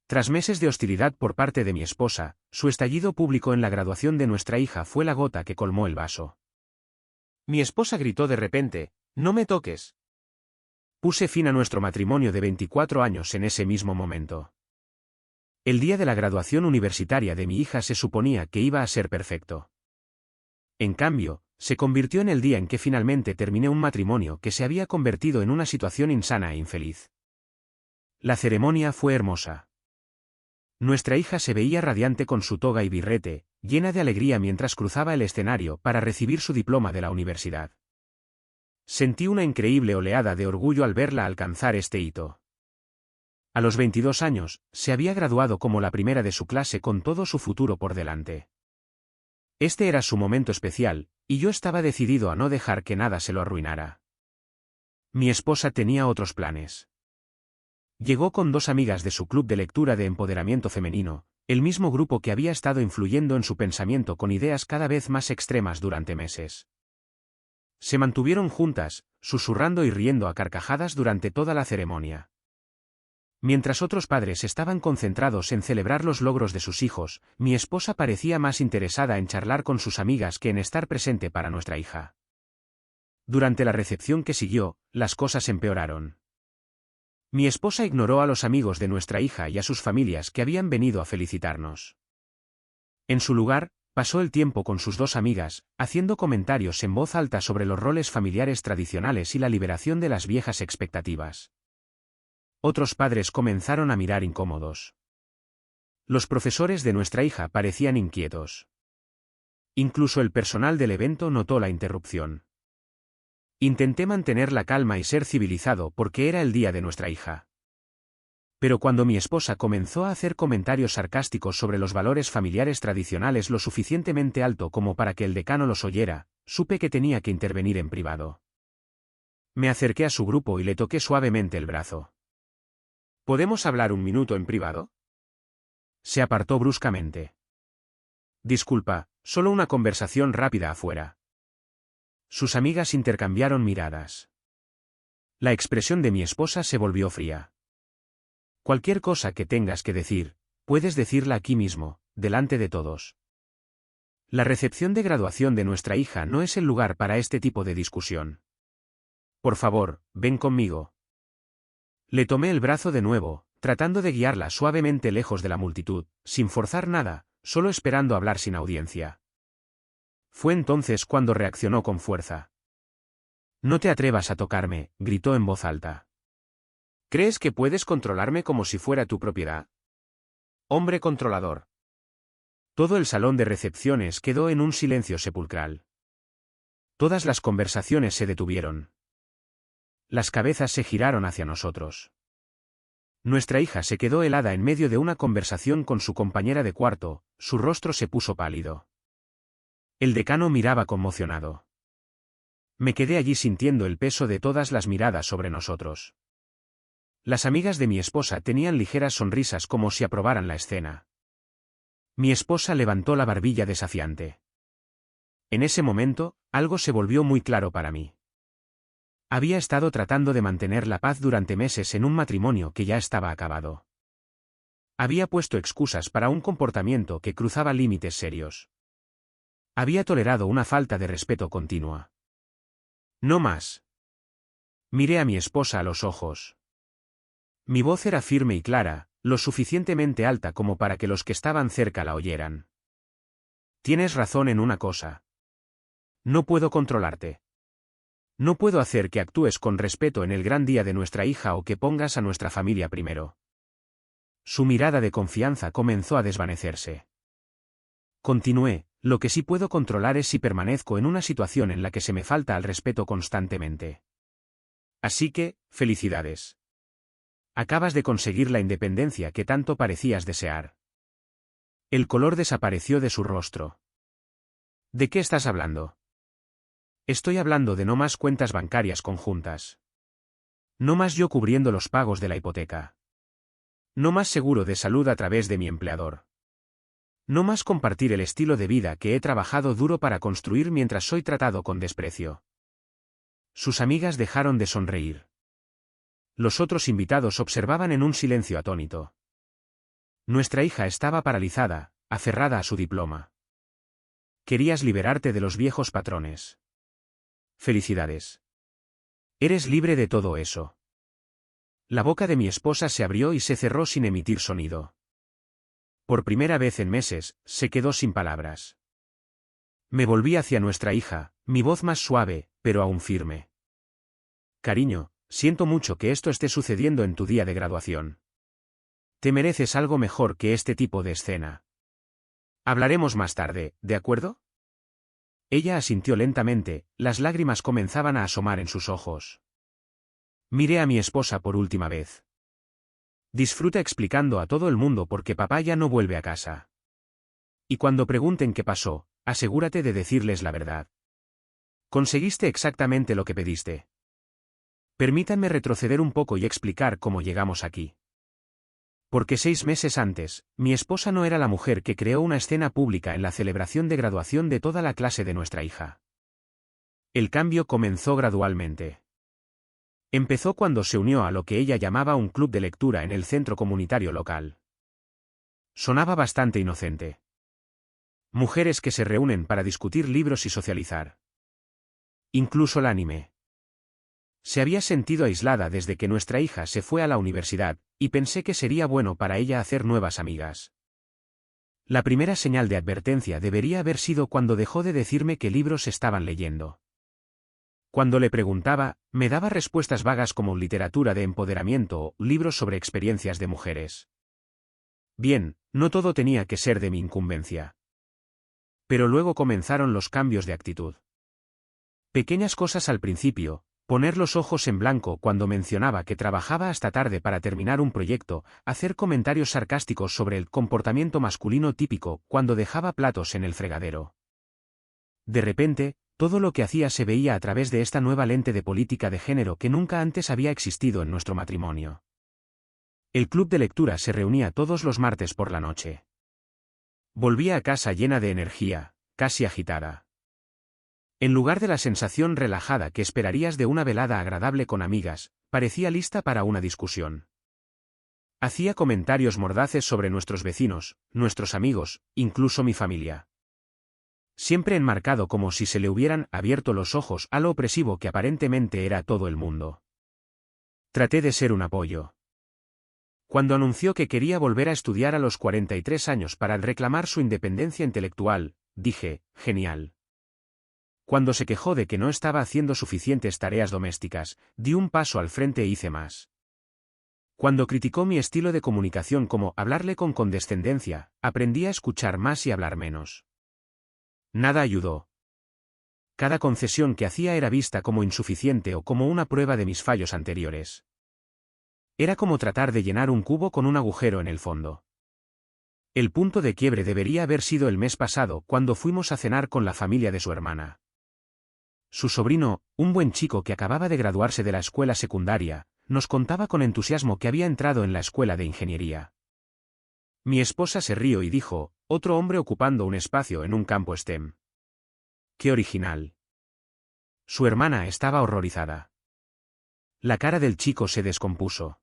Tras meses de hostilidad por parte de mi esposa, su estallido público en la graduación de nuestra hija fue la gota que colmó el vaso. Mi esposa gritó de repente: «¡No me toques!». Puse fin a nuestro matrimonio de 24 años en ese mismo momento. El día de la graduación universitaria de mi hija se suponía que iba a ser perfecto. En cambio, se convirtió en el día en que finalmente terminé un matrimonio que se había convertido en una situación insana e infeliz. La ceremonia fue hermosa. Nuestra hija se veía radiante con su toga y birrete, llena de alegría mientras cruzaba el escenario para recibir su diploma de la universidad. Sentí una increíble oleada de orgullo al verla alcanzar este hito. A los 22 años, se había graduado como la primera de su clase con todo su futuro por delante. Este era su momento especial, y yo estaba decidido a no dejar que nada se lo arruinara. Mi esposa tenía otros planes. Llegó con 2 amigas de su club de lectura de empoderamiento femenino, el mismo grupo que había estado influyendo en su pensamiento con ideas cada vez más extremas durante meses. Se mantuvieron juntas, susurrando y riendo a carcajadas durante toda la ceremonia. Mientras otros padres estaban concentrados en celebrar los logros de sus hijos, mi esposa parecía más interesada en charlar con sus amigas que en estar presente para nuestra hija. Durante la recepción que siguió, las cosas empeoraron. Mi esposa ignoró a los amigos de nuestra hija y a sus familias que habían venido a felicitarnos. En su lugar, pasó el tiempo con sus 2 amigas, haciendo comentarios en voz alta sobre los roles familiares tradicionales y la liberación de las viejas expectativas. Otros padres comenzaron a mirar incómodos. Los profesores de nuestra hija parecían inquietos. Incluso el personal del evento notó la interrupción. Intenté mantener la calma y ser civilizado porque era el día de nuestra hija. Pero cuando mi esposa comenzó a hacer comentarios sarcásticos sobre los valores familiares tradicionales lo suficientemente alto como para que el decano los oyera, supe que tenía que intervenir en privado. Me acerqué a su grupo y le toqué suavemente el brazo. ¿Podemos hablar un minuto en privado? Se apartó bruscamente. Disculpa, solo una conversación rápida afuera. Sus amigas intercambiaron miradas. La expresión de mi esposa se volvió fría. Cualquier cosa que tengas que decir, puedes decirla aquí mismo, delante de todos. La recepción de graduación de nuestra hija no es el lugar para este tipo de discusión. Por favor, ven conmigo. Le tomé el brazo de nuevo, tratando de guiarla suavemente lejos de la multitud, sin forzar nada, solo esperando hablar sin audiencia. Fue entonces cuando reaccionó con fuerza. «No te atrevas a tocarme», gritó en voz alta. «¿Crees que puedes controlarme como si fuera tu propiedad? Hombre controlador». Todo el salón de recepciones quedó en un silencio sepulcral. Todas las conversaciones se detuvieron. Las cabezas se giraron hacia nosotros. Nuestra hija se quedó helada en medio de una conversación con su compañera de cuarto, su rostro se puso pálido. El decano miraba conmocionado. Me quedé allí sintiendo el peso de todas las miradas sobre nosotros. Las amigas de mi esposa tenían ligeras sonrisas como si aprobaran la escena. Mi esposa levantó la barbilla desafiante. En ese momento, algo se volvió muy claro para mí. Había estado tratando de mantener la paz durante meses en un matrimonio que ya estaba acabado. Había puesto excusas para un comportamiento que cruzaba límites serios. Había tolerado una falta de respeto continua. No más. Miré a mi esposa a los ojos. Mi voz era firme y clara, lo suficientemente alta como para que los que estaban cerca la oyeran. Tienes razón en una cosa. No puedo controlarte. No puedo hacer que actúes con respeto en el gran día de nuestra hija o que pongas a nuestra familia primero. Su mirada de confianza comenzó a desvanecerse. Continué. Lo que sí puedo controlar es si permanezco en una situación en la que se me falta al respeto constantemente. Así que, felicidades. Acabas de conseguir la independencia que tanto parecías desear. El color desapareció de su rostro. ¿De qué estás hablando? Estoy hablando de no más cuentas bancarias conjuntas. No más yo cubriendo los pagos de la hipoteca. No más seguro de salud a través de mi empleador. No más compartir el estilo de vida que he trabajado duro para construir mientras soy tratado con desprecio. Sus amigas dejaron de sonreír. Los otros invitados observaban en un silencio atónito. Nuestra hija estaba paralizada, aferrada a su diploma. Querías liberarte de los viejos patrones. Felicidades. Eres libre de todo eso. La boca de mi esposa se abrió y se cerró sin emitir sonido. Por primera vez en meses, se quedó sin palabras. Me volví hacia nuestra hija, mi voz más suave, pero aún firme. Cariño, siento mucho que esto esté sucediendo en tu día de graduación. Te mereces algo mejor que este tipo de escena. Hablaremos más tarde, ¿de acuerdo? Ella asintió lentamente, las lágrimas comenzaban a asomar en sus ojos. Miré a mi esposa por última vez. Disfruta explicando a todo el mundo por qué papá ya no vuelve a casa. Y cuando pregunten qué pasó, asegúrate de decirles la verdad. Conseguiste exactamente lo que pediste. Permítanme retroceder un poco y explicar cómo llegamos aquí. Porque 6 meses antes, mi esposa no era la mujer que creó una escena pública en la celebración de graduación de toda la clase de nuestra hija. El cambio comenzó gradualmente. Empezó cuando se unió a lo que ella llamaba un club de lectura en el centro comunitario local. Sonaba bastante inocente. Mujeres que se reúnen para discutir libros y socializar. Incluso la animé. Se había sentido aislada desde que nuestra hija se fue a la universidad, y pensé que sería bueno para ella hacer nuevas amigas. La primera señal de advertencia debería haber sido cuando dejó de decirme qué libros estaban leyendo. Cuando le preguntaba, me daba respuestas vagas como literatura de empoderamiento o libros sobre experiencias de mujeres. Bien, no todo tenía que ser de mi incumbencia. Pero luego comenzaron los cambios de actitud. Pequeñas cosas al principio. Poner los ojos en blanco cuando mencionaba que trabajaba hasta tarde para terminar un proyecto, hacer comentarios sarcásticos sobre el comportamiento masculino típico cuando dejaba platos en el fregadero. De repente, todo lo que hacía se veía a través de esta nueva lente de política de género que nunca antes había existido en nuestro matrimonio. El club de lectura se reunía todos los martes por la noche. Volvía a casa llena de energía, casi agitada. En lugar de la sensación relajada que esperarías de una velada agradable con amigas, parecía lista para una discusión. Hacía comentarios mordaces sobre nuestros vecinos, nuestros amigos, incluso mi familia. Siempre enmarcado como si se le hubieran abierto los ojos a lo opresivo que aparentemente era todo el mundo. Traté de ser un apoyo. Cuando anunció que quería volver a estudiar a los 43 años para reclamar su independencia intelectual, dije, genial. Cuando se quejó de que no estaba haciendo suficientes tareas domésticas, di un paso al frente e hice más. Cuando criticó mi estilo de comunicación como hablarle con condescendencia, aprendí a escuchar más y hablar menos. Nada ayudó. Cada concesión que hacía era vista como insuficiente o como una prueba de mis fallos anteriores. Era como tratar de llenar un cubo con un agujero en el fondo. El punto de quiebre debería haber sido el mes pasado cuando fuimos a cenar con la familia de su hermana. Su sobrino, un buen chico que acababa de graduarse de la escuela secundaria, nos contaba con entusiasmo que había entrado en la escuela de ingeniería. Mi esposa se rió y dijo, otro hombre ocupando un espacio en un campo STEM. ¡Qué original! Su hermana estaba horrorizada. La cara del chico se descompuso.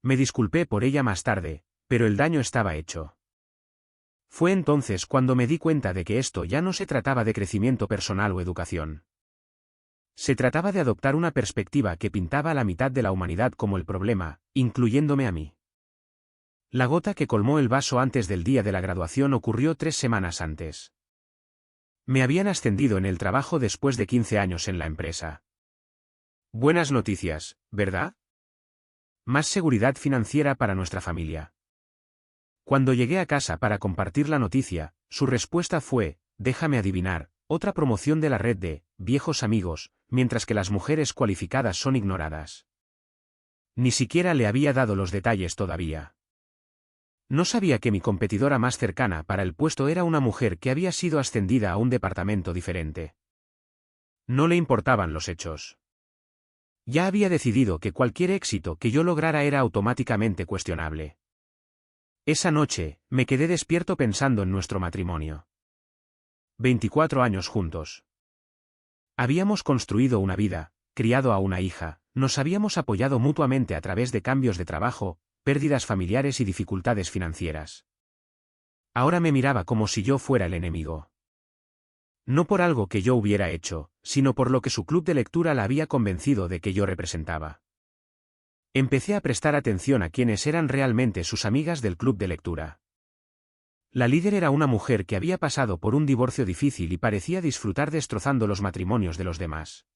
Me disculpé por ella más tarde, pero el daño estaba hecho. Fue entonces cuando me di cuenta de que esto ya no se trataba de crecimiento personal o educación. Se trataba de adoptar una perspectiva que pintaba a la mitad de la humanidad como el problema, incluyéndome a mí. La gota que colmó el vaso antes del día de la graduación ocurrió 3 semanas antes. Me habían ascendido en el trabajo después de 15 años en la empresa. Buenas noticias, ¿verdad? Más seguridad financiera para nuestra familia. Cuando llegué a casa para compartir la noticia, su respuesta fue, déjame adivinar, otra promoción de la red de viejos amigos, mientras que las mujeres cualificadas son ignoradas. Ni siquiera le había dado los detalles todavía. No sabía que mi competidora más cercana para el puesto era una mujer que había sido ascendida a un departamento diferente. No le importaban los hechos. Ya había decidido que cualquier éxito que yo lograra era automáticamente cuestionable. Esa noche, me quedé despierto pensando en nuestro matrimonio. 24 años juntos. Habíamos construido una vida, criado a una hija, nos habíamos apoyado mutuamente a través de cambios de trabajo, pérdidas familiares y dificultades financieras. Ahora me miraba como si yo fuera el enemigo. No por algo que yo hubiera hecho, sino por lo que su club de lectura la había convencido de que yo representaba. Empecé a prestar atención a quienes eran realmente sus amigas del club de lectura. La líder era una mujer que había pasado por un divorcio difícil y parecía disfrutar destrozando los matrimonios de los demás.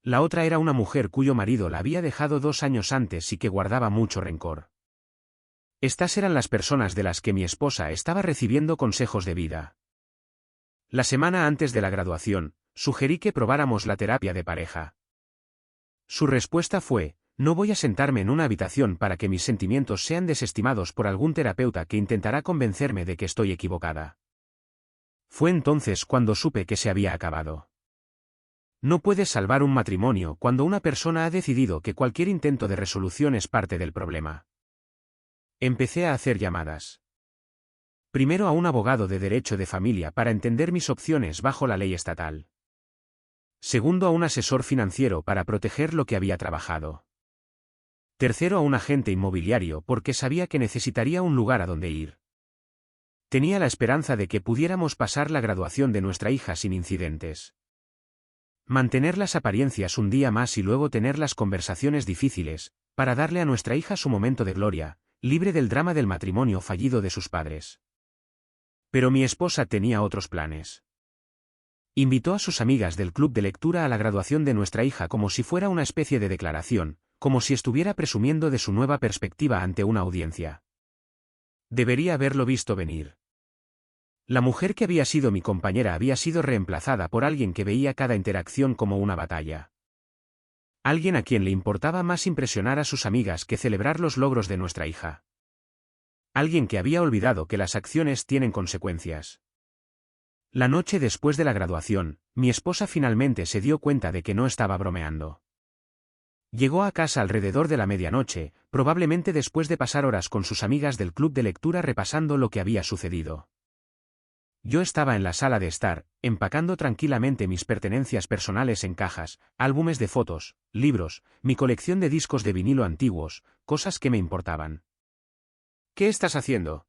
La otra era una mujer cuyo marido la había dejado 2 años antes y que guardaba mucho rencor. Estas eran las personas de las que mi esposa estaba recibiendo consejos de vida. La semana antes de la graduación, sugerí que probáramos la terapia de pareja. Su respuesta fue: no voy a sentarme en una habitación para que mis sentimientos sean desestimados por algún terapeuta que intentará convencerme de que estoy equivocada. Fue entonces cuando supe que se había acabado. No puedes salvar un matrimonio cuando una persona ha decidido que cualquier intento de resolución es parte del problema. Empecé a hacer llamadas. Primero a un abogado de derecho de familia para entender mis opciones bajo la ley estatal. Segundo a un asesor financiero para proteger lo que había trabajado. Tercero a un agente inmobiliario porque sabía que necesitaría un lugar a donde ir. Tenía la esperanza de que pudiéramos pasar la graduación de nuestra hija sin incidentes. Mantener las apariencias un día más y luego tener las conversaciones difíciles, para darle a nuestra hija su momento de gloria, libre del drama del matrimonio fallido de sus padres. Pero mi esposa tenía otros planes. Invitó a sus amigas del club de lectura a la graduación de nuestra hija como si fuera una especie de declaración, como si estuviera presumiendo de su nueva perspectiva ante una audiencia. Debería haberlo visto venir. La mujer que había sido mi compañera había sido reemplazada por alguien que veía cada interacción como una batalla. Alguien a quien le importaba más impresionar a sus amigas que celebrar los logros de nuestra hija. Alguien que había olvidado que las acciones tienen consecuencias. La noche después de la graduación, mi esposa finalmente se dio cuenta de que no estaba bromeando. Llegó a casa alrededor de la medianoche, probablemente después de pasar horas con sus amigas del club de lectura repasando lo que había sucedido. Yo estaba en la sala de estar, empacando tranquilamente mis pertenencias personales en cajas, álbumes de fotos, libros, mi colección de discos de vinilo antiguos, cosas que me importaban. ¿Qué estás haciendo?,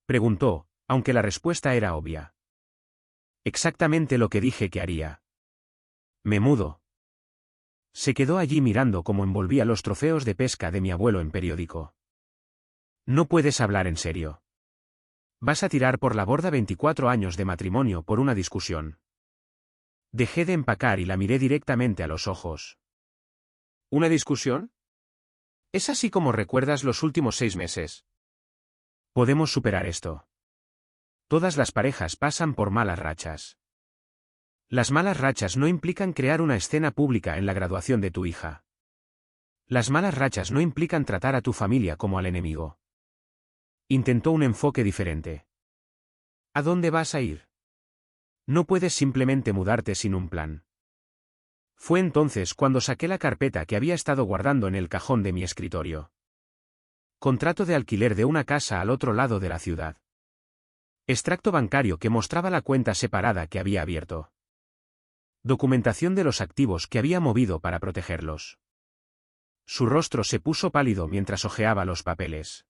preguntó, aunque la respuesta era obvia. Exactamente lo que dije que haría. Me mudo. Se quedó allí mirando cómo envolvía los trofeos de pesca de mi abuelo en periódico. No puedes hablar en serio. Vas a tirar por la borda 24 años de matrimonio por una discusión. Dejé de empacar y la miré directamente a los ojos. ¿Una discusión? ¿Es así como recuerdas los últimos 6 meses? Podemos superar esto. Todas las parejas pasan por malas rachas. Las malas rachas no implican crear una escena pública en la graduación de tu hija. Las malas rachas no implican tratar a tu familia como al enemigo. Intentó un enfoque diferente. ¿A dónde vas a ir? No puedes simplemente mudarte sin un plan. Fue entonces cuando saqué la carpeta que había estado guardando en el cajón de mi escritorio. Contrato de alquiler de una casa al otro lado de la ciudad. Extracto bancario que mostraba la cuenta separada que había abierto. Documentación de los activos que había movido para protegerlos. Su rostro se puso pálido mientras hojeaba los papeles.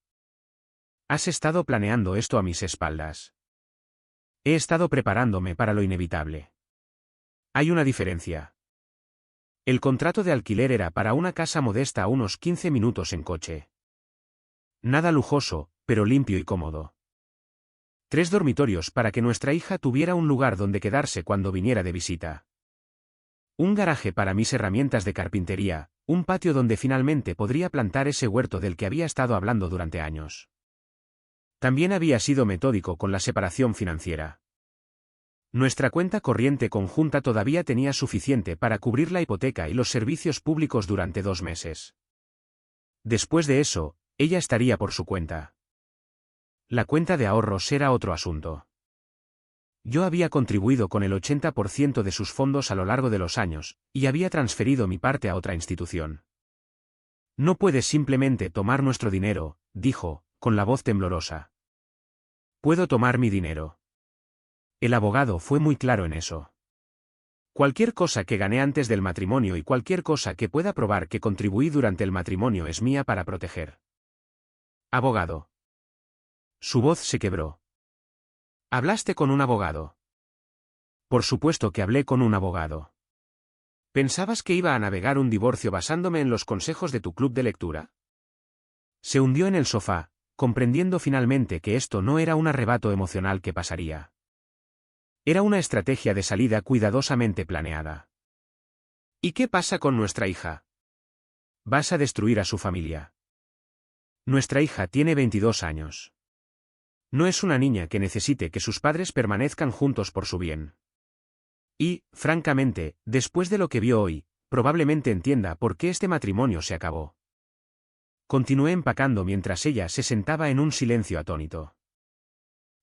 Has estado planeando esto a mis espaldas. He estado preparándome para lo inevitable. Hay una diferencia. El contrato de alquiler era para una casa modesta a unos 15 minutos en coche. Nada lujoso, pero limpio y cómodo. 3 dormitorios para que nuestra hija tuviera un lugar donde quedarse cuando viniera de visita. Un garaje para mis herramientas de carpintería, un patio donde finalmente podría plantar ese huerto del que había estado hablando durante años. También había sido metódico con la separación financiera. Nuestra cuenta corriente conjunta todavía tenía suficiente para cubrir la hipoteca y los servicios públicos durante 2 meses. Después de eso, ella estaría por su cuenta. La cuenta de ahorros era otro asunto. Yo había contribuido con el 80% de sus fondos a lo largo de los años, y había transferido mi parte a otra institución. No puedes simplemente tomar nuestro dinero, dijo, con la voz temblorosa. Puedo tomar mi dinero. El abogado fue muy claro en eso. Cualquier cosa que gané antes del matrimonio y cualquier cosa que pueda probar que contribuí durante el matrimonio es mía para proteger. Abogado. Su voz se quebró. ¿Hablaste con un abogado? Por supuesto que hablé con un abogado. ¿Pensabas que iba a navegar un divorcio basándome en los consejos de tu club de lectura? Se hundió en el sofá, comprendiendo finalmente que esto no era un arrebato emocional que pasaría. Era una estrategia de salida cuidadosamente planeada. ¿Y qué pasa con nuestra hija? Vas a destruir a su familia. Nuestra hija tiene 22 años. No es una niña que necesite que sus padres permanezcan juntos por su bien. Y, francamente, después de lo que vio hoy, probablemente entienda por qué este matrimonio se acabó. Continué empacando mientras ella se sentaba en un silencio atónito.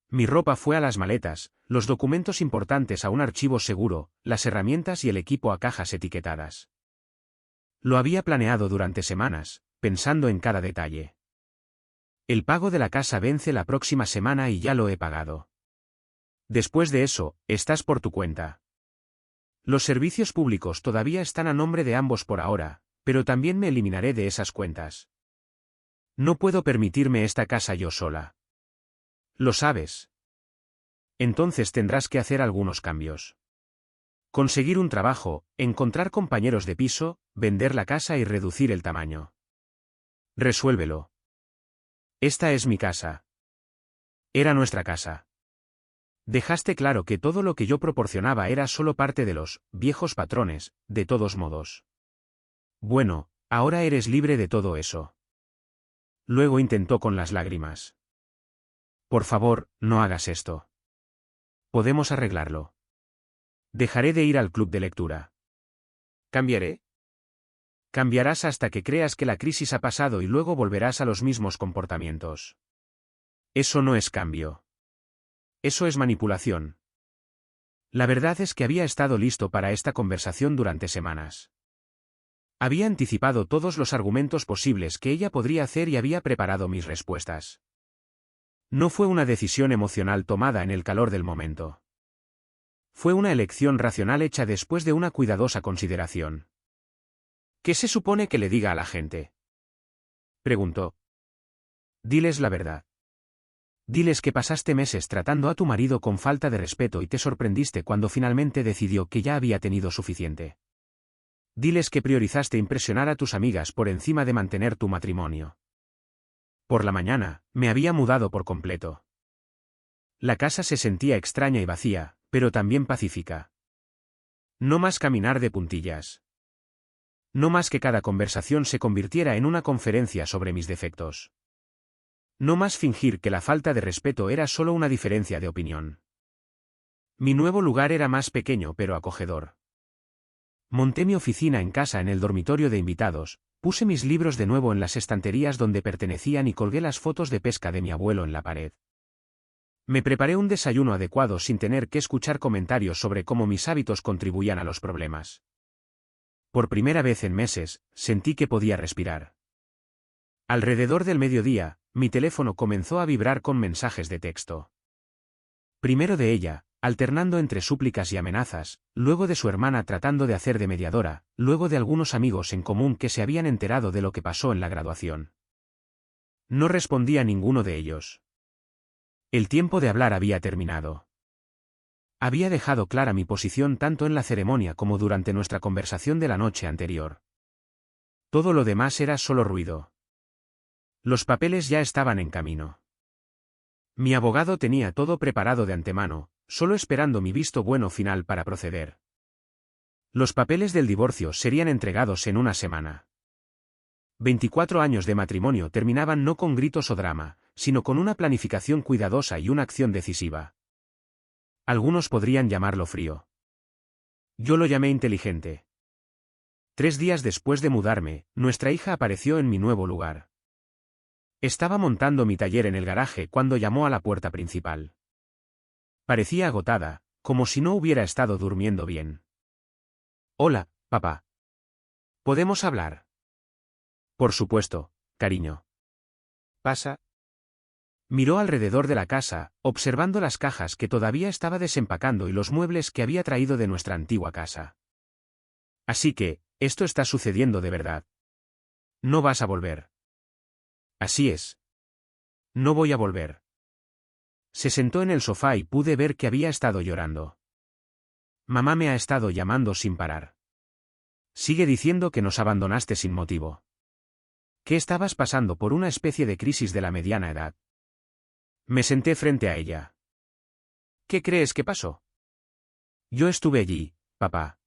Mi ropa fue a las maletas, los documentos importantes a un archivo seguro, las herramientas y el equipo a cajas etiquetadas. Lo había planeado durante semanas, pensando en cada detalle. El pago de la casa vence la próxima semana y ya lo he pagado. Después de eso, estás por tu cuenta. Los servicios públicos todavía están a nombre de ambos por ahora, pero también me eliminaré de esas cuentas. No puedo permitirme esta casa yo sola. Lo sabes. Entonces tendrás que hacer algunos cambios. Conseguir un trabajo, encontrar compañeros de piso, vender la casa y reducir el tamaño. Resuélvelo. Esta es mi casa. Era nuestra casa. Dejaste claro que todo lo que yo proporcionaba era solo parte de los viejos patrones, de todos modos. Bueno, ahora eres libre de todo eso. Luego intentó con las lágrimas. Por favor, no hagas esto. Podemos arreglarlo. Dejaré de ir al club de lectura. ¿Cambiaré? Cambiarás hasta que creas que la crisis ha pasado y luego volverás a los mismos comportamientos. Eso no es cambio. Eso es manipulación. La verdad es que había estado listo para esta conversación durante semanas. Había anticipado todos los argumentos posibles que ella podría hacer y había preparado mis respuestas. No fue una decisión emocional tomada en el calor del momento. Fue una elección racional hecha después de una cuidadosa consideración. ¿Qué se supone que le diga a la gente? Preguntó. Diles la verdad. Diles que pasaste meses tratando a tu marido con falta de respeto y te sorprendiste cuando finalmente decidió que ya había tenido suficiente. Diles que priorizaste impresionar a tus amigas por encima de mantener tu matrimonio. Por la mañana, me había mudado por completo. La casa se sentía extraña y vacía, pero también pacífica. No más caminar de puntillas. No más que cada conversación se convirtiera en una conferencia sobre mis defectos. No más fingir que la falta de respeto era solo una diferencia de opinión. Mi nuevo lugar era más pequeño pero acogedor. Monté mi oficina en casa en el dormitorio de invitados, puse mis libros de nuevo en las estanterías donde pertenecían y colgué las fotos de pesca de mi abuelo en la pared. Me preparé un desayuno adecuado sin tener que escuchar comentarios sobre cómo mis hábitos contribuían a los problemas. Por primera vez en meses, sentí que podía respirar. Alrededor del mediodía, mi teléfono comenzó a vibrar con mensajes de texto. Primero de ella, alternando entre súplicas y amenazas, luego de su hermana tratando de hacer de mediadora, luego de algunos amigos en común que se habían enterado de lo que pasó en la graduación. No respondí a ninguno de ellos. El tiempo de hablar había terminado. Había dejado clara mi posición tanto en la ceremonia como durante nuestra conversación de la noche anterior. Todo lo demás era solo ruido. Los papeles ya estaban en camino. Mi abogado tenía todo preparado de antemano, solo esperando mi visto bueno final para proceder. Los papeles del divorcio serían entregados en una semana. 24 años de matrimonio terminaban no con gritos o drama, sino con una planificación cuidadosa y una acción decisiva. Algunos podrían llamarlo frío. Yo lo llamé inteligente. 3 días después de mudarme, nuestra hija apareció en mi nuevo lugar. Estaba montando mi taller en el garaje cuando llamó a la puerta principal. Parecía agotada, como si no hubiera estado durmiendo bien. Hola, papá. ¿Podemos hablar? Por supuesto, cariño. Pasa. Miró alrededor de la casa, observando las cajas que todavía estaba desempacando y los muebles que había traído de nuestra antigua casa. Así que, esto está sucediendo de verdad. No vas a volver. Así es. No voy a volver. Se sentó en el sofá y pude ver que había estado llorando. Mamá me ha estado llamando sin parar. Sigue diciendo que nos abandonaste sin motivo. Que estabas pasando por una especie de crisis de la mediana edad. Me senté frente a ella. ¿Qué crees que pasó? Yo estuve allí, papá.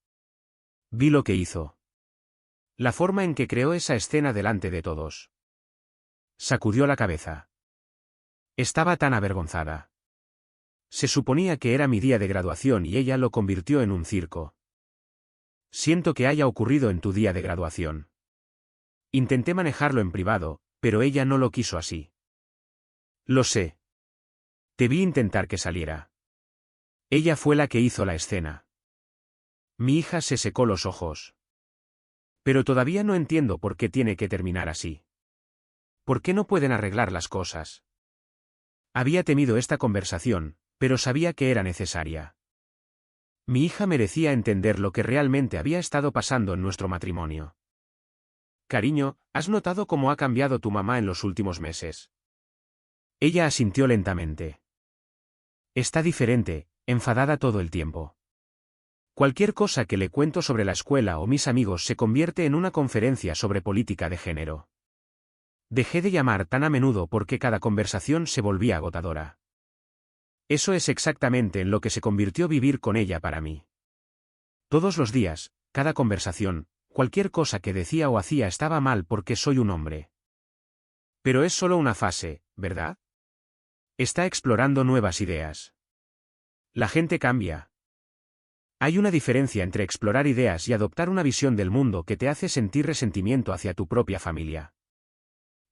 Vi lo que hizo. La forma en que creó esa escena delante de todos. Sacudió la cabeza. Estaba tan avergonzada. Se suponía que era mi día de graduación y ella lo convirtió en un circo. Siento que haya ocurrido en tu día de graduación. Intenté manejarlo en privado, pero ella no lo quiso así. Lo sé. Te vi intentar que saliera. Ella fue la que hizo la escena. Mi hija se secó los ojos. Pero todavía no entiendo por qué tiene que terminar así. ¿Por qué no pueden arreglar las cosas? Había temido esta conversación, pero sabía que era necesaria. Mi hija merecía entender lo que realmente había estado pasando en nuestro matrimonio. Cariño, ¿has notado cómo ha cambiado tu mamá en los últimos meses? Ella asintió lentamente. Está diferente, enfadada todo el tiempo. Cualquier cosa que le cuento sobre la escuela o mis amigos se convierte en una conferencia sobre política de género. Dejé de llamar tan a menudo porque cada conversación se volvía agotadora. Eso es exactamente en lo que se convirtió vivir con ella para mí. Todos los días, cada conversación, cualquier cosa que decía o hacía estaba mal porque soy un hombre. Pero es solo una fase, ¿verdad? Está explorando nuevas ideas. La gente cambia. Hay una diferencia entre explorar ideas y adoptar una visión del mundo que te hace sentir resentimiento hacia tu propia familia.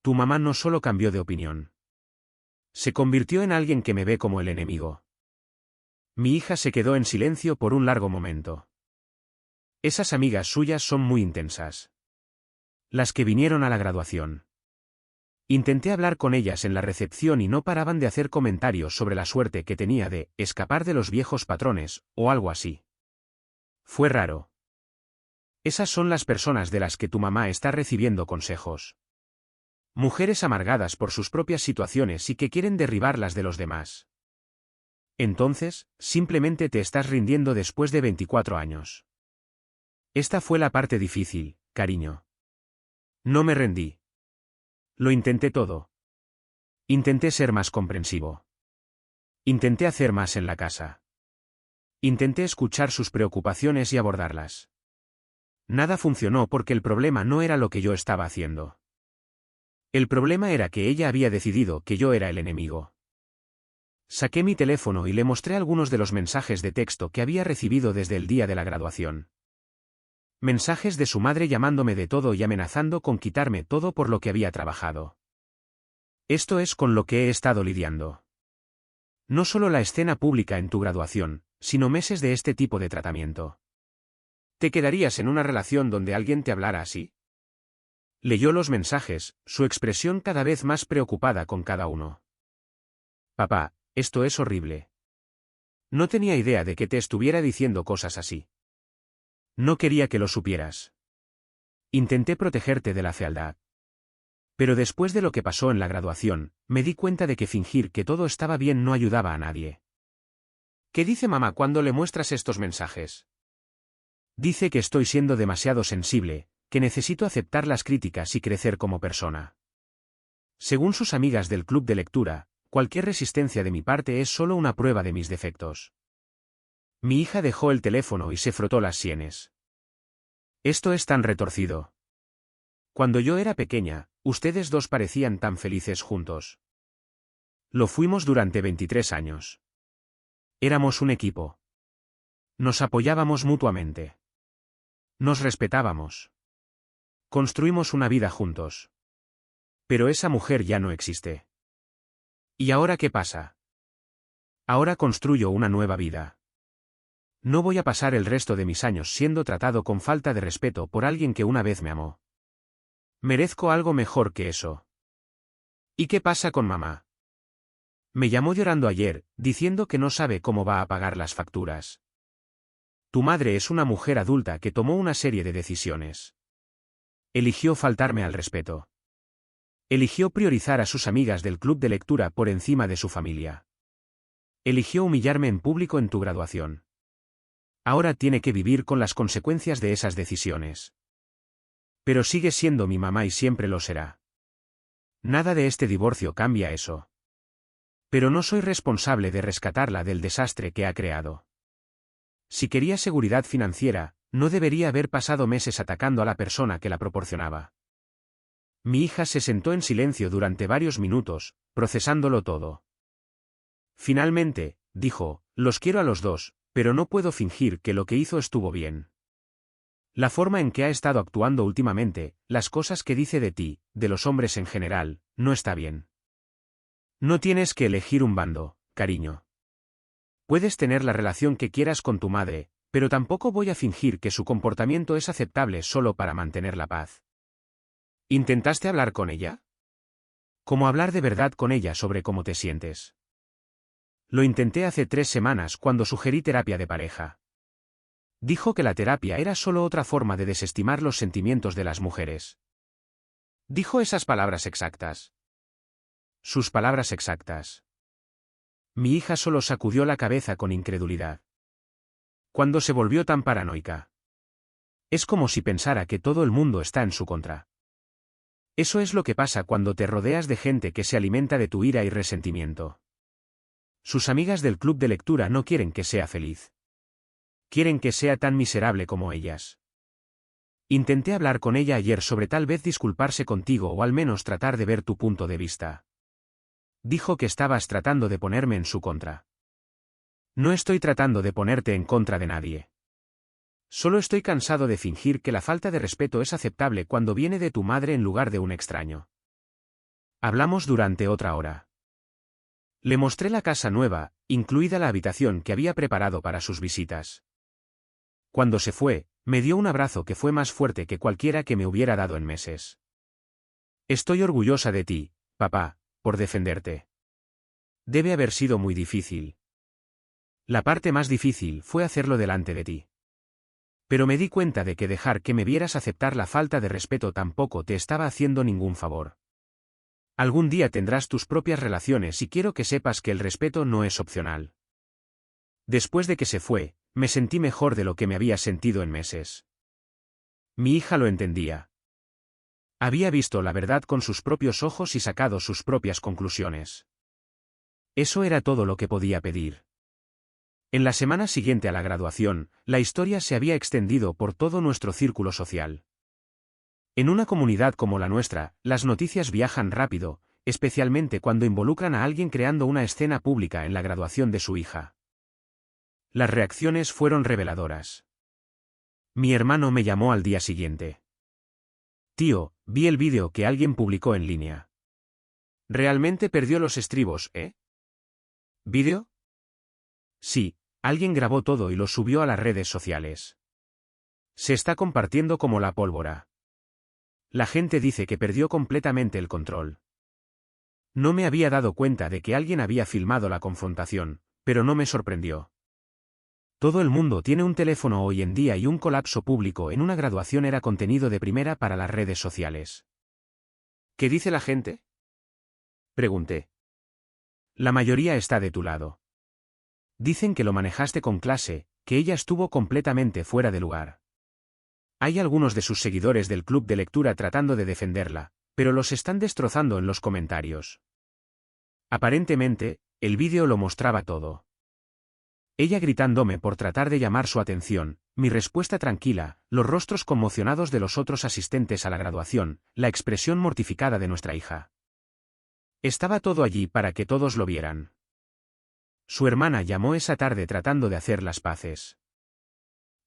Tu mamá no solo cambió de opinión. Se convirtió en alguien que me ve como el enemigo. Mi hija se quedó en silencio por un largo momento. Esas amigas suyas son muy intensas. Las que vinieron a la graduación. Intenté hablar con ellas en la recepción y no paraban de hacer comentarios sobre la suerte que tenía de escapar de los viejos patrones, o algo así. Fue raro. Esas son las personas de las que tu mamá está recibiendo consejos. Mujeres amargadas por sus propias situaciones y que quieren derribar las de los demás. Entonces, simplemente te estás rindiendo después de 24 años. Esta fue la parte difícil, cariño. No me rendí. Lo intenté todo. Intenté ser más comprensivo. Intenté hacer más en la casa. Intenté escuchar sus preocupaciones y abordarlas. Nada funcionó porque el problema no era lo que yo estaba haciendo. El problema era que ella había decidido que yo era el enemigo. Saqué mi teléfono y le mostré algunos de los mensajes de texto que había recibido desde el día de la graduación. Mensajes de su madre llamándome de todo y amenazando con quitarme todo por lo que había trabajado. Esto es con lo que he estado lidiando. No solo la escena pública en tu graduación, sino meses de este tipo de tratamiento. ¿Te quedarías en una relación donde alguien te hablara así? Leyó los mensajes, su expresión cada vez más preocupada con cada uno. Papá, esto es horrible. No tenía idea de que te estuviera diciendo cosas así. No quería que lo supieras. Intenté protegerte de la fealdad. Pero después de lo que pasó en la graduación, me di cuenta de que fingir que todo estaba bien no ayudaba a nadie. ¿Qué dice mamá cuando le muestras estos mensajes? Dice que estoy siendo demasiado sensible, que necesito aceptar las críticas y crecer como persona. Según sus amigas del club de lectura, cualquier resistencia de mi parte es solo una prueba de mis defectos. Mi hija dejó el teléfono y se frotó las sienes. Esto es tan retorcido. Cuando yo era pequeña, ustedes dos parecían tan felices juntos. Lo fuimos durante 23 años. Éramos un equipo. Nos apoyábamos mutuamente. Nos respetábamos. Construimos una vida juntos. Pero esa mujer ya no existe. ¿Y ahora qué pasa? Ahora construyo una nueva vida. No voy a pasar el resto de mis años siendo tratado con falta de respeto por alguien que una vez me amó. Merezco algo mejor que eso. ¿Y qué pasa con mamá? Me llamó llorando ayer, diciendo que no sabe cómo va a pagar las facturas. Tu madre es una mujer adulta que tomó una serie de decisiones. Eligió faltarme al respeto. Eligió priorizar a sus amigas del club de lectura por encima de su familia. Eligió humillarme en público en tu graduación. Ahora tiene que vivir con las consecuencias de esas decisiones. Pero sigue siendo mi mamá y siempre lo será. Nada de este divorcio cambia eso. Pero no soy responsable de rescatarla del desastre que ha creado. Si quería seguridad financiera, no debería haber pasado meses atacando a la persona que la proporcionaba. Mi hija se sentó en silencio durante varios minutos, procesándolo todo. Finalmente, dijo, los quiero a los dos, pero no puedo fingir que lo que hizo estuvo bien. La forma en que ha estado actuando últimamente, las cosas que dice de ti, de los hombres en general, no está bien. No tienes que elegir un bando, cariño. Puedes tener la relación que quieras con tu madre, pero tampoco voy a fingir que su comportamiento es aceptable solo para mantener la paz. ¿Intentaste hablar con ella? ¿Cómo hablar de verdad con ella sobre cómo te sientes? Lo intenté hace 3 semanas cuando sugerí terapia de pareja. Dijo que la terapia era solo otra forma de desestimar los sentimientos de las mujeres. Dijo esas palabras exactas. Sus palabras exactas. Mi hija solo sacudió la cabeza con incredulidad. ¿Cuándo se volvió tan paranoica? Es como si pensara que todo el mundo está en su contra. Eso es lo que pasa cuando te rodeas de gente que se alimenta de tu ira y resentimiento. Sus amigas del club de lectura no quieren que sea feliz. Quieren que sea tan miserable como ellas. Intenté hablar con ella ayer sobre tal vez disculparse contigo o al menos tratar de ver tu punto de vista. Dijo que estabas tratando de ponerme en su contra. No estoy tratando de ponerte en contra de nadie. Solo estoy cansado de fingir que la falta de respeto es aceptable cuando viene de tu madre en lugar de un extraño. Hablamos durante otra hora. Le mostré la casa nueva, incluida la habitación que había preparado para sus visitas. Cuando se fue, me dio un abrazo que fue más fuerte que cualquiera que me hubiera dado en meses. Estoy orgullosa de ti, papá, por defenderte. Debe haber sido muy difícil. La parte más difícil fue hacerlo delante de ti. Pero me di cuenta de que dejar que me vieras aceptar la falta de respeto tampoco te estaba haciendo ningún favor. Algún día tendrás tus propias relaciones y quiero que sepas que el respeto no es opcional. Después de que se fue, me sentí mejor de lo que me había sentido en meses. Mi hija lo entendía. Había visto la verdad con sus propios ojos y sacado sus propias conclusiones. Eso era todo lo que podía pedir. En la semana siguiente a la graduación, la historia se había extendido por todo nuestro círculo social. En una comunidad como la nuestra, las noticias viajan rápido, especialmente cuando involucran a alguien creando una escena pública en la graduación de su hija. Las reacciones fueron reveladoras. Mi hermano me llamó al día siguiente. Tío, vi el vídeo que alguien publicó en línea. Realmente perdió los estribos, ¿eh? ¿Vídeo? Sí. Alguien grabó todo y lo subió a las redes sociales. Se está compartiendo como la pólvora. La gente dice que perdió completamente el control. No me había dado cuenta de que alguien había filmado la confrontación, pero no me sorprendió. Todo el mundo tiene un teléfono hoy en día y un colapso público en una graduación era contenido de primera para las redes sociales. ¿Qué dice la gente? Pregunté. La mayoría está de tu lado. Dicen que lo manejaste con clase, que ella estuvo completamente fuera de lugar. Hay algunos de sus seguidores del club de lectura tratando de defenderla, pero los están destrozando en los comentarios. Aparentemente, el vídeo lo mostraba todo. Ella gritándome por tratar de llamar su atención, mi respuesta tranquila, los rostros conmocionados de los otros asistentes a la graduación, la expresión mortificada de nuestra hija. Estaba todo allí para que todos lo vieran. Su hermana llamó esa tarde tratando de hacer las paces.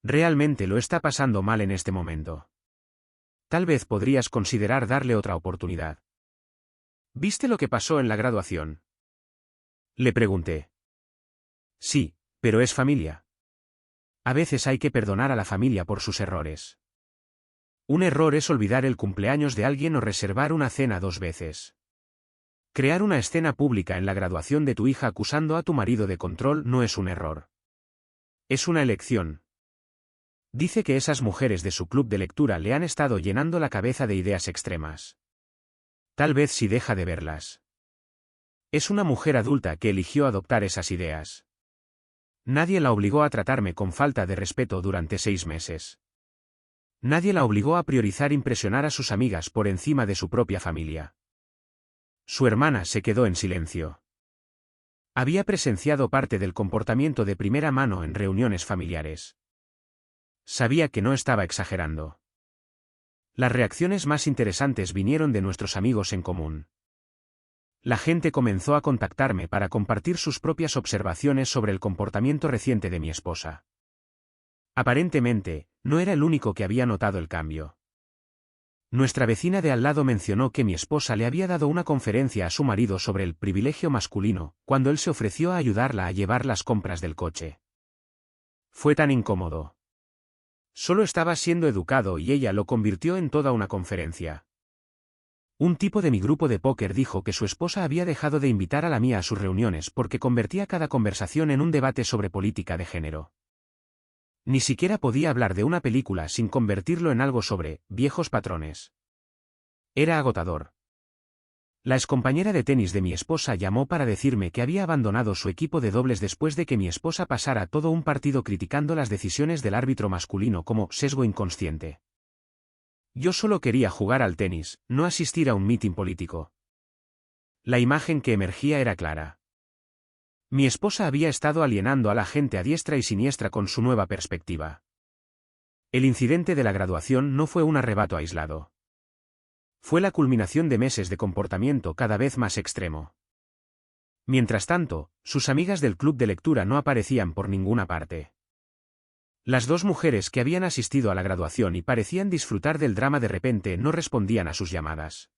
Realmente lo está pasando mal en este momento. Tal vez podrías considerar darle otra oportunidad. ¿Viste lo que pasó en la graduación? Le pregunté. Sí, pero es familia. A veces hay que perdonar a la familia por sus errores. Un error es olvidar el cumpleaños de alguien o reservar una cena 2 veces. Crear una escena pública en la graduación de tu hija acusando a tu marido de control no es un error. Es una elección. Dice que esas mujeres de su club de lectura le han estado llenando la cabeza de ideas extremas. Tal vez si deja de verlas. Es una mujer adulta que eligió adoptar esas ideas. Nadie la obligó a tratarme con falta de respeto durante 6 meses. Nadie la obligó a priorizar impresionar a sus amigas por encima de su propia familia. Su hermana se quedó en silencio. Había presenciado parte del comportamiento de primera mano en reuniones familiares. Sabía que no estaba exagerando. Las reacciones más interesantes vinieron de nuestros amigos en común. La gente comenzó a contactarme para compartir sus propias observaciones sobre el comportamiento reciente de mi esposa. Aparentemente, no era el único que había notado el cambio. Nuestra vecina de al lado mencionó que mi esposa le había dado una conferencia a su marido sobre el privilegio masculino, cuando él se ofreció a ayudarla a llevar las compras del coche. Fue tan incómodo. Solo estaba siendo educado y ella lo convirtió en toda una conferencia. Un tipo de mi grupo de póker dijo que su esposa había dejado de invitar a la mía a sus reuniones porque convertía cada conversación en un debate sobre política de género. Ni siquiera podía hablar de una película sin convertirlo en algo sobre viejos patrones. Era agotador. La excompañera de tenis de mi esposa llamó para decirme que había abandonado su equipo de dobles después de que mi esposa pasara todo un partido criticando las decisiones del árbitro masculino como sesgo inconsciente. Yo solo quería jugar al tenis, no asistir a un mitin político. La imagen que emergía era clara. Mi esposa había estado alienando a la gente a diestra y siniestra con su nueva perspectiva. El incidente de la graduación no fue un arrebato aislado. Fue la culminación de meses de comportamiento cada vez más extremo. Mientras tanto, sus amigas del club de lectura no aparecían por ninguna parte. Las 2 mujeres que habían asistido a la graduación y parecían disfrutar del drama de repente no respondían a sus llamadas.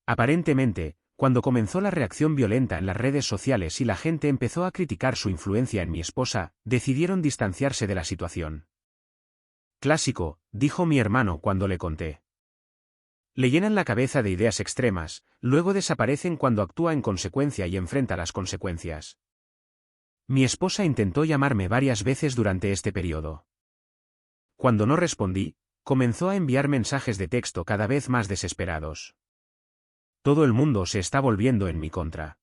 Aparentemente, cuando comenzó la reacción violenta en las redes sociales y la gente empezó a criticar su influencia en mi esposa, decidieron distanciarse de la situación. Clásico, dijo mi hermano cuando le conté. Le llenan la cabeza de ideas extremas, luego desaparecen cuando actúa en consecuencia y enfrenta las consecuencias. Mi esposa intentó llamarme varias veces durante este periodo. Cuando no respondí, comenzó a enviar mensajes de texto cada vez más desesperados. Todo el mundo se está volviendo en mi contra.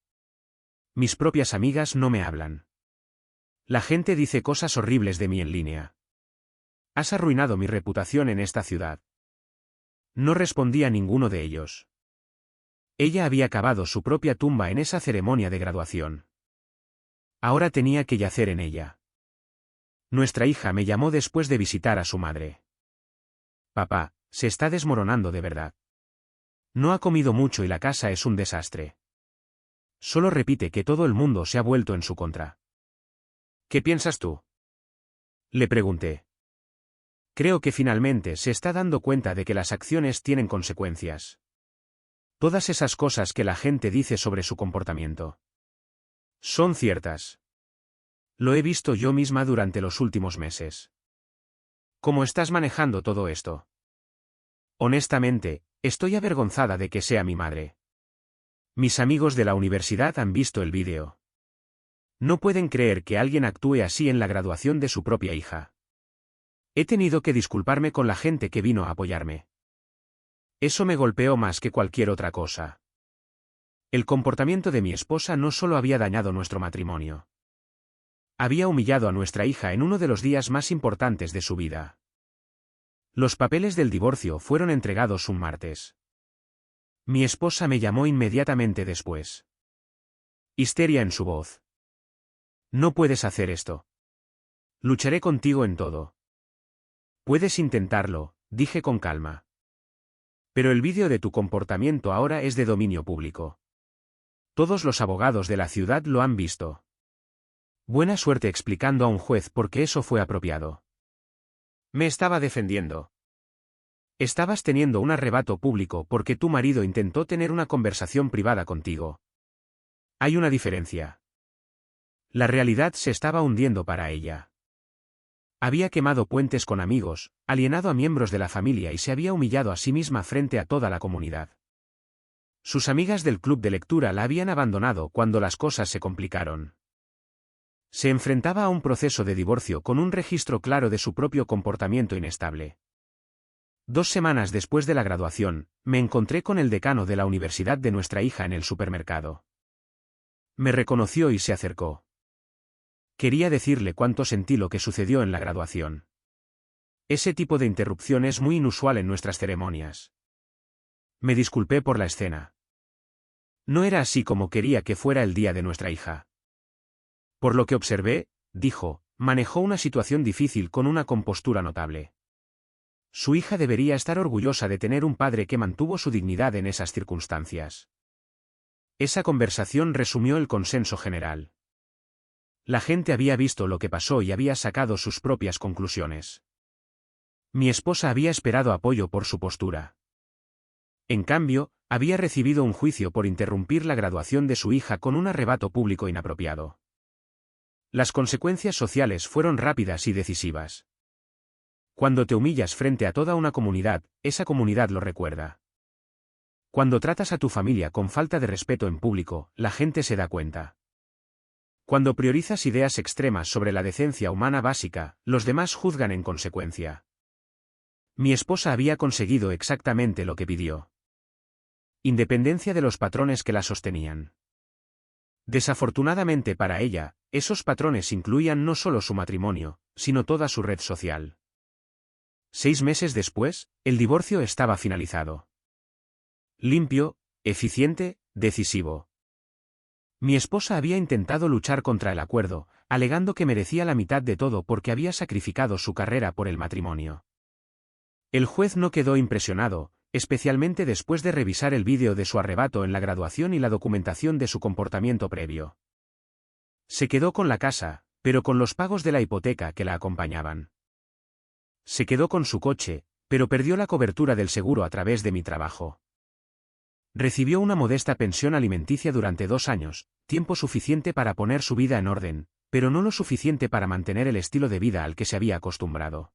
Mis propias amigas no me hablan. La gente dice cosas horribles de mí en línea. Has arruinado mi reputación en esta ciudad. No respondí a ninguno de ellos. Ella había cavado su propia tumba en esa ceremonia de graduación. Ahora tenía que yacer en ella. Nuestra hija me llamó después de visitar a su madre. Papá, se está desmoronando de verdad. No ha comido mucho y la casa es un desastre. Solo repite que todo el mundo se ha vuelto en su contra. ¿Qué piensas tú? Le pregunté. Creo que finalmente se está dando cuenta de que las acciones tienen consecuencias. Todas esas cosas que la gente dice sobre su comportamiento son ciertas. Lo he visto yo misma durante los últimos meses. ¿Cómo estás manejando todo esto? Honestamente, estoy avergonzada de que sea mi madre. Mis amigos de la universidad han visto el vídeo. No pueden creer que alguien actúe así en la graduación de su propia hija. He tenido que disculparme con la gente que vino a apoyarme. Eso me golpeó más que cualquier otra cosa. El comportamiento de mi esposa no solo había dañado nuestro matrimonio. Había humillado a nuestra hija en uno de los días más importantes de su vida. Los papeles del divorcio fueron entregados un martes. Mi esposa me llamó inmediatamente después. Histeria en su voz. No puedes hacer esto. Lucharé contigo en todo. Puedes intentarlo, dije con calma. Pero el vídeo de tu comportamiento ahora es de dominio público. Todos los abogados de la ciudad lo han visto. Buena suerte explicando a un juez por qué eso fue apropiado. Me estaba defendiendo. Estabas teniendo un arrebato público porque tu marido intentó tener una conversación privada contigo. Hay una diferencia. La realidad se estaba hundiendo para ella. Había quemado puentes con amigos, alienado a miembros de la familia y se había humillado a sí misma frente a toda la comunidad. Sus amigas del club de lectura la habían abandonado cuando las cosas se complicaron. Se enfrentaba a un proceso de divorcio con un registro claro de su propio comportamiento inestable. 2 semanas después de la graduación, me encontré con el decano de la universidad de nuestra hija en el supermercado. Me reconoció y se acercó. Quería decirle cuánto sentí lo que sucedió en la graduación. Ese tipo de interrupción es muy inusual en nuestras ceremonias. Me disculpé por la escena. No era así como quería que fuera el día de nuestra hija. Por lo que observé, dijo, manejó una situación difícil con una compostura notable. Su hija debería estar orgullosa de tener un padre que mantuvo su dignidad en esas circunstancias. Esa conversación resumió el consenso general. La gente había visto lo que pasó y había sacado sus propias conclusiones. Mi esposa había esperado apoyo por su postura. En cambio, había recibido un juicio por interrumpir la graduación de su hija con un arrebato público inapropiado. Las consecuencias sociales fueron rápidas y decisivas. Cuando te humillas frente a toda una comunidad, esa comunidad lo recuerda. Cuando tratas a tu familia con falta de respeto en público, la gente se da cuenta. Cuando priorizas ideas extremas sobre la decencia humana básica, los demás juzgan en consecuencia. Mi esposa había conseguido exactamente lo que pidió. Independencia de los patrones que la sostenían. Desafortunadamente para ella, esos patrones incluían no solo su matrimonio, sino toda su red social. 6 meses después, el divorcio estaba finalizado. Limpio, eficiente, decisivo. Mi esposa había intentado luchar contra el acuerdo, alegando que merecía la mitad de todo porque había sacrificado su carrera por el matrimonio. El juez no quedó impresionado, especialmente después de revisar el vídeo de su arrebato en la graduación y la documentación de su comportamiento previo. Se quedó con la casa, pero con los pagos de la hipoteca que la acompañaban. Se quedó con su coche, pero perdió la cobertura del seguro a través de mi trabajo. Recibió una modesta pensión alimenticia durante 2 años, tiempo suficiente para poner su vida en orden, pero no lo suficiente para mantener el estilo de vida al que se había acostumbrado.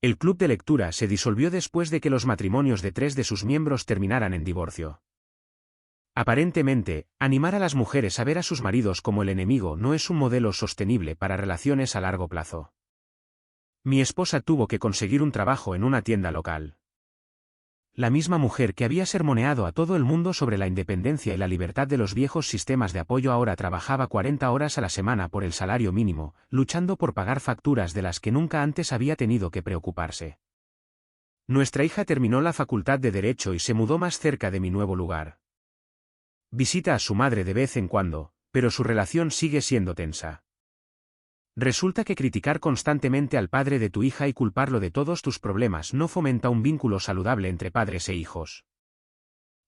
El club de lectura se disolvió después de que los matrimonios de 3 de sus miembros terminaran en divorcio. Aparentemente, animar a las mujeres a ver a sus maridos como el enemigo no es un modelo sostenible para relaciones a largo plazo. Mi esposa tuvo que conseguir un trabajo en una tienda local. La misma mujer que había sermoneado a todo el mundo sobre la independencia y la libertad de los viejos sistemas de apoyo ahora trabajaba 40 horas a la semana por el salario mínimo, luchando por pagar facturas de las que nunca antes había tenido que preocuparse. Nuestra hija terminó la facultad de Derecho y se mudó más cerca de mi nuevo lugar. Visita a su madre de vez en cuando, pero su relación sigue siendo tensa. Resulta que criticar constantemente al padre de tu hija y culparlo de todos tus problemas no fomenta un vínculo saludable entre padres e hijos.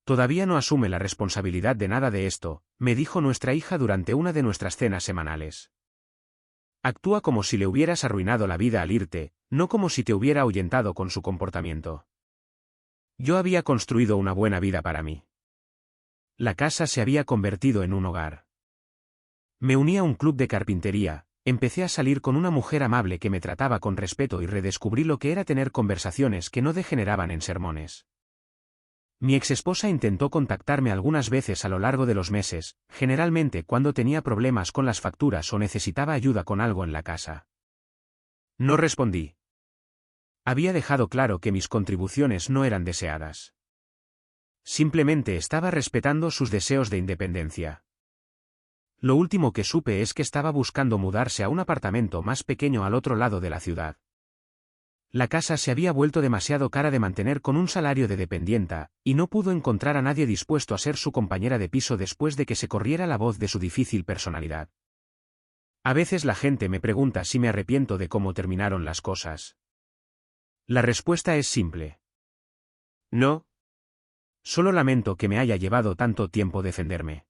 Todavía no asume la responsabilidad de nada de esto, me dijo nuestra hija durante una de nuestras cenas semanales. Actúa como si le hubieras arruinado la vida al irte, no como si te hubiera ahuyentado con su comportamiento. Yo había construido una buena vida para mí. La casa se había convertido en un hogar. Me uní a un club de carpintería. Empecé a salir con una mujer amable que me trataba con respeto y redescubrí lo que era tener conversaciones que no degeneraban en sermones. Mi exesposa intentó contactarme algunas veces a lo largo de los meses, generalmente cuando tenía problemas con las facturas o necesitaba ayuda con algo en la casa. No respondí. Había dejado claro que mis contribuciones no eran deseadas. Simplemente estaba respetando sus deseos de independencia. Lo último que supe es que estaba buscando mudarse a un apartamento más pequeño al otro lado de la ciudad. La casa se había vuelto demasiado cara de mantener con un salario de dependienta, y no pudo encontrar a nadie dispuesto a ser su compañera de piso después de que se corriera la voz de su difícil personalidad. A veces la gente me pregunta si me arrepiento de cómo terminaron las cosas. La respuesta es simple. No. Solo lamento que me haya llevado tanto tiempo defenderme.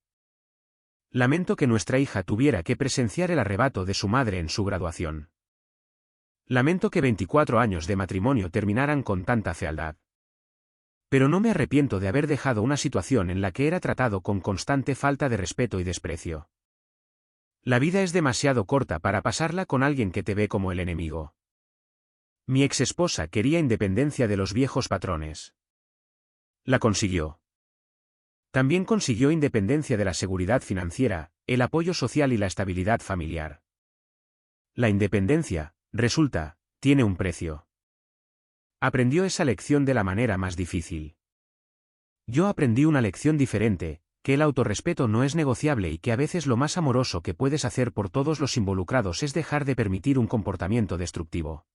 Lamento que nuestra hija tuviera que presenciar el arrebato de su madre en su graduación. Lamento que 24 años de matrimonio terminaran con tanta fealdad. Pero no me arrepiento de haber dejado una situación en la que era tratado con constante falta de respeto y desprecio. La vida es demasiado corta para pasarla con alguien que te ve como el enemigo. Mi exesposa quería independencia de los viejos patrones. La consiguió. También consiguió independencia de la seguridad financiera, el apoyo social y la estabilidad familiar. La independencia, resulta, tiene un precio. Aprendió esa lección de la manera más difícil. Yo aprendí una lección diferente, que el autorrespeto no es negociable y que a veces lo más amoroso que puedes hacer por todos los involucrados es dejar de permitir un comportamiento destructivo.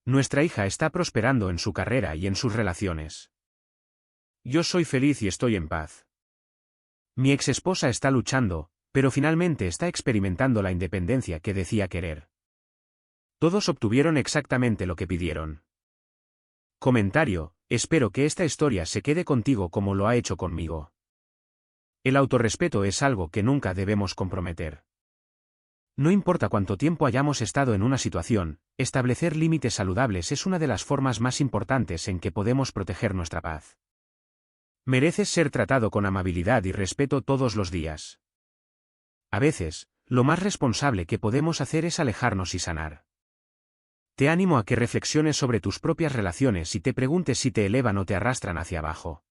Nuestra hija está prosperando en su carrera y en sus relaciones. Yo soy feliz y estoy en paz. Mi exesposa está luchando, pero finalmente está experimentando la independencia que decía querer. Todos obtuvieron exactamente lo que pidieron. Comentario: espero que esta historia se quede contigo como lo ha hecho conmigo. El autorrespeto es algo que nunca debemos comprometer. No importa cuánto tiempo hayamos estado en una situación, establecer límites saludables es una de las formas más importantes en que podemos proteger nuestra paz. Mereces ser tratado con amabilidad y respeto todos los días. A veces, lo más responsable que podemos hacer es alejarnos y sanar. Te animo a que reflexiones sobre tus propias relaciones y te preguntes si te elevan o te arrastran hacia abajo.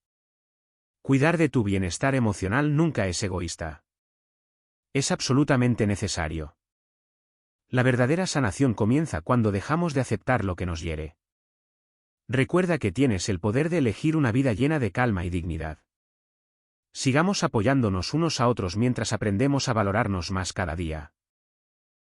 Cuidar de tu bienestar emocional nunca es egoísta. Es absolutamente necesario. La verdadera sanación comienza cuando dejamos de aceptar lo que nos hiere. Recuerda que tienes el poder de elegir una vida llena de calma y dignidad. Sigamos apoyándonos unos a otros mientras aprendemos a valorarnos más cada día.